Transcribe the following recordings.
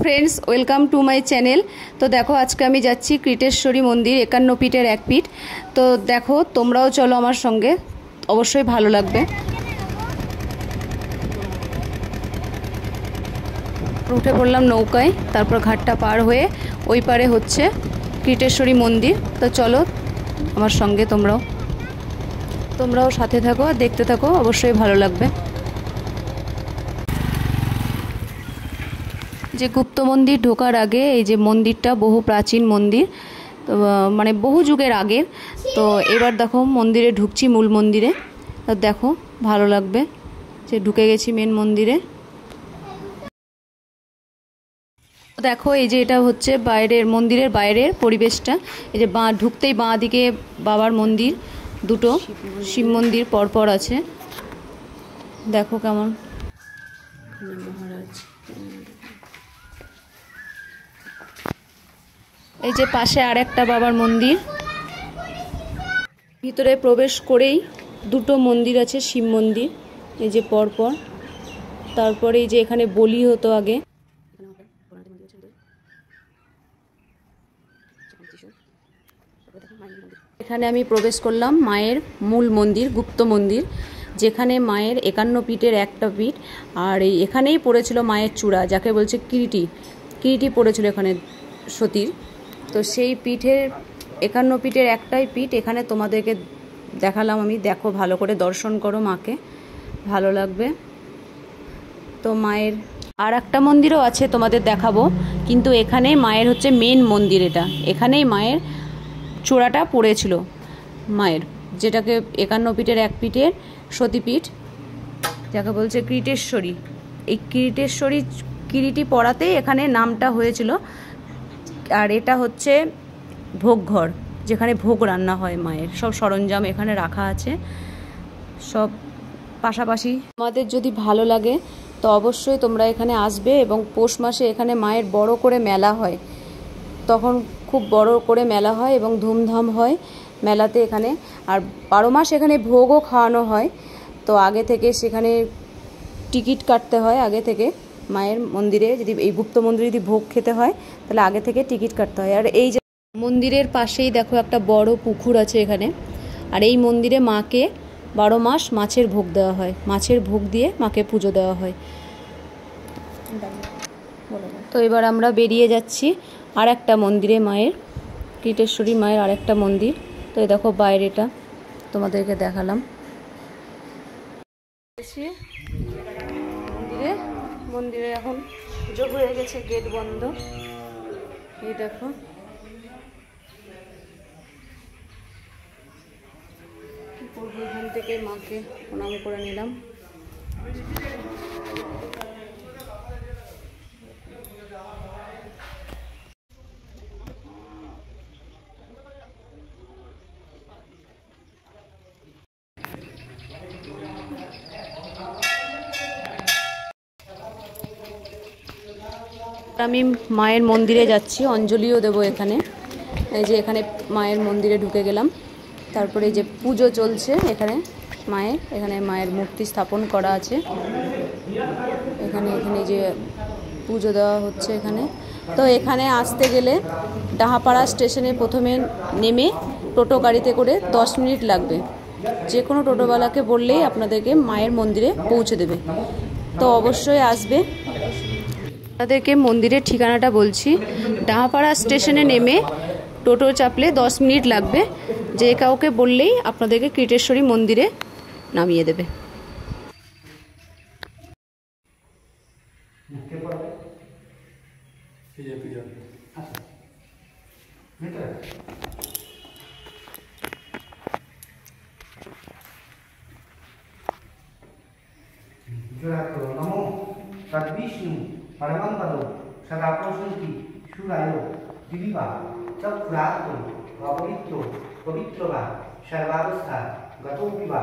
Friends welcome to my channel. तो देखो आज के आमी जाচ্ছি क्रीटेश्वरी मंदिर 51 पीठेर एक पीठ। तो देखो तोमराओ चलो आमार संगे, अवश्य भालो लागबे। उठे पड़लाम नौकाय, तारपर घाटटा पार हुए ओई पारे होच्छे क्रीटेश्वरी मंदिर। तो चलो आमार संगे तोमराओ साथे थाको, देखते थाको, अवश्य भालो लागबे। যে গুপ্ত মন্দির ঢোকার আগে এই যে মন্দিরটা বহু প্রাচীন মন্দির, তো মানে বহু যুগের আগের। তো এবার দেখো মন্দিরে ঢুকছি, মূল মন্দিরে। তো দেখো ভালো লাগবে যে ঢুকে গেছি মেন মন্দিরে। দেখো এই যে এটা হচ্ছে বাইরের মন্দিরের বাইরের পরিবেশটা। এই যে ঢুকতেই বাঁ দিকে বাবার মন্দির, দুটো শিব মন্দির পরপর আছে। দেখো কেমন মহারাজ। এই যে পাশে আরেকটা বাবার মন্দির। ভিতরে প্রবেশ করেই দুটো মন্দির আছে, শিব মন্দির এই যে পরপর। তারপরে এই যে এখানে বলি হতো আগে। এখানে আমি প্রবেশ করলাম মায়ের মূল মন্দির, গুপ্ত মন্দির, যেখানে মায়ের 51 পীঠের একটা পীঠ। আর এখানেই পড়েছিল মায়ের চূড়া, যাকে বলছে কিরিটি পড়েছিল এখানে সতীর। তো সেই পীঠের 51 পীঠের একটাই পীঠ এখানে তোমাদেরকে দেখালাম আমি। দেখো ভালো করে দর্শন করো মাকে, ভালো লাগবে। তো মায়ের আর একটা মন্দিরও আছে তোমাদের দেখাবো, কিন্তু এখানে মায়ের হচ্ছে মেন মন্দির। এখানেই মায়ের চূড়াটা পড়েছিল মায়ের, যেটাকে 51 পীঠের এক পীঠের সতীপীঠ, যাকে বলছে ক্রীটেশ্বরী। এই ক্রীটেশ্বরী কিরিটি পড়াতেই এখানে নামটা হয়েছিল। আর এটা হচ্ছে ভোগঘর, যেখানে ভোগ রান্না হয় মায়ের। সব সরঞ্জাম এখানে রাখা আছে, সব পাশাপাশি। আমাদের যদি ভালো লাগে তো অবশ্যই তোমরা এখানে আসবে। এবং পৌষ মাসে এখানে মায়ের বড় করে মেলা হয়, তখন খুব বড় করে মেলা হয় এবং ধুমধাম হয় মেলাতে এখানে। আর 12 মাস এখানে ভোগও খাওয়ানো হয়। তো আগে থেকে সেখানে টিকিট কাটতে হয় আগে থেকে। মায়ের মন্দিরে যদি এই গুপ্ত মন্দিরে যদি ভোগ খেতে হয় তাহলে আগে থেকে টিকিট কাটতে হয়। আর এই যে মন্দিরের পাশেই দেখো একটা বড় পুকুর আছে এখানে। আর এই মন্দিরে মাকে 12 মাস মাছের ভোগ দেওয়া হয়, মাছের ভোগ দিয়ে মাকে পুজো দেওয়া হয়। তো এবার আমরা বেরিয়ে যাচ্ছি আর একটা মন্দিরে, মায়ের ক্রীটেশ্বরী মায়ের আরেকটা মন্দির। তো এই দেখো বাইরেটা তোমাদেরকে দেখালাম। মন্দিরে এখন পুজো হয়ে গেছে, গেট বন্ধ। এই দেখো কি করবো, এখান থেকে মাকে প্রণাম করে নিলাম। আমি মায়ের মন্দিরে যাচ্ছি, অঞ্জলিও দেবো এখানে। এই যে এখানে মায়ের মন্দিরে ঢুকে গেলাম। তারপরে এই যে পুজো চলছে এখানে মায়ের, এখানে মায়ের মূর্তি স্থাপন করা আছে। এখানে যে পুজো দেওয়া হচ্ছে এখানে। তো এখানে আসতে গেলে ডাহাপাড়া স্টেশনে প্রথমে নেমে টোটো গাড়িতে করে 10 মিনিট লাগবে। যে কোনো টোটোওয়ালাকে বললেই আপনাদেরকে মায়ের মন্দিরে পৌঁছে দেবে। তো অবশ্যই আসবে। আপনাদেরকে মন্দিরের ঠিকানাটা বলছি। ডাহাপাড়া স্টেশনে নেমে টোটো চাপলে 10 মিনিট লাগবে। যে কাউকে বললেই আপনাদেরকে ক্রীটেশ্বরী মন্দিরে নামিয়ে দেবে। नमो तद्विष्णु परमंगलो सदापोषंति सुरायो दिविवा तत्पुरातो अपवित्रो पवित्रवा सर्वावस्था गतोपिवा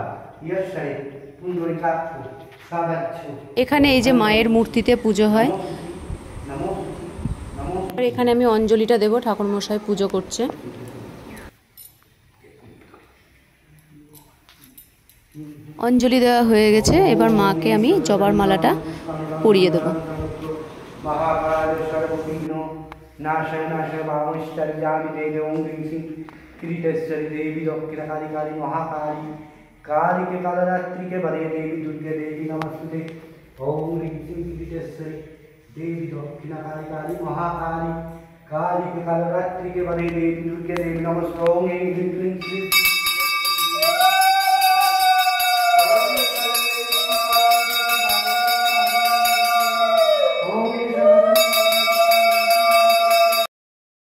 यशरे पुंडरीकाक्षो सादाच्छो। এখানে এই যে মায়ের মূর্তিতে পুজো হয়। আর এখানে আমি অঞ্জলিটা দেব, ঠাকুর মশাই পুজো করছে। অঞ্জলি দেওয়া হয়ে গেছে, এবার মাকে আমি জবার মালাটা পরিয়ে দেব। महाकाल सर्व विघ्नो नाशय नाशय भावश्चर्यामि देवी ओम ह्रीं श्रीं किरीटेश्वरी देवी दक्षिणकाली काली महाकाली काली के कालरात्रि के बरे देवी दुर्गे देवी नमस्ते। ओम ह्रीं श्रीं किरीटेश्वरी देवी दक्षिणकाली काली महाकाली काली के कालरात्रि के बरे देवी दुर्गे देवी नमस्ते। ओम ह्रीं क्लीं श्रीं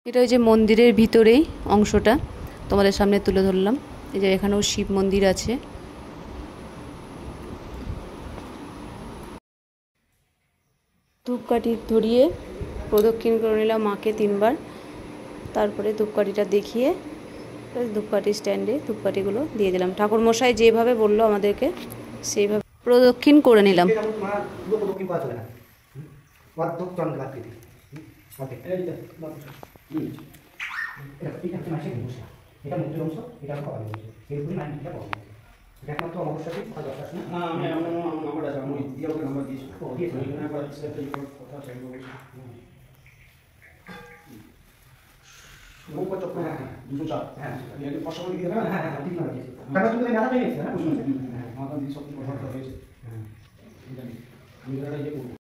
এটা ওই যে মন্দিরের ভিতরেই অংশটা তোমাদের সামনে তুলে ধরলাম। এই যে এখানেও শিব মন্দির আছে। ধূপকাঠি ধরিয়ে প্রদক্ষিণ করে নিলাম মাকে 3 বার, তারপরে ধূপকাঠিটা দেখিয়ে ধূপকাঠি স্ট্যান্ডে ধূপকাঠিগুলো দিয়ে দিলাম। ঠাকুরমশাই যেভাবে বললো আমাদেরকে সেইভাবে প্রদক্ষিণ করে নিলাম।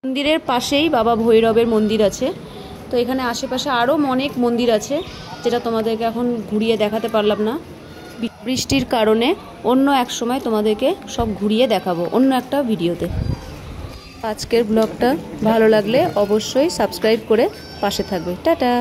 মন্দিরের পাশেই বাবা ভৈরবের মন্দির আছে। তো এখানে আশেপাশে আরও অনেক মন্দির আছে, যেটা তোমাদেরকে এখন ঘুরিয়ে দেখাতে পারলাম না বৃষ্টির কারণে। অন্য এক সময় তোমাদেরকে সব ঘুরিয়ে দেখাবো অন্য একটা ভিডিওতে। আজকের ব্লগটা ভালো লাগলে অবশ্যই সাবস্ক্রাইব করে পাশে থাকবে। টাটা।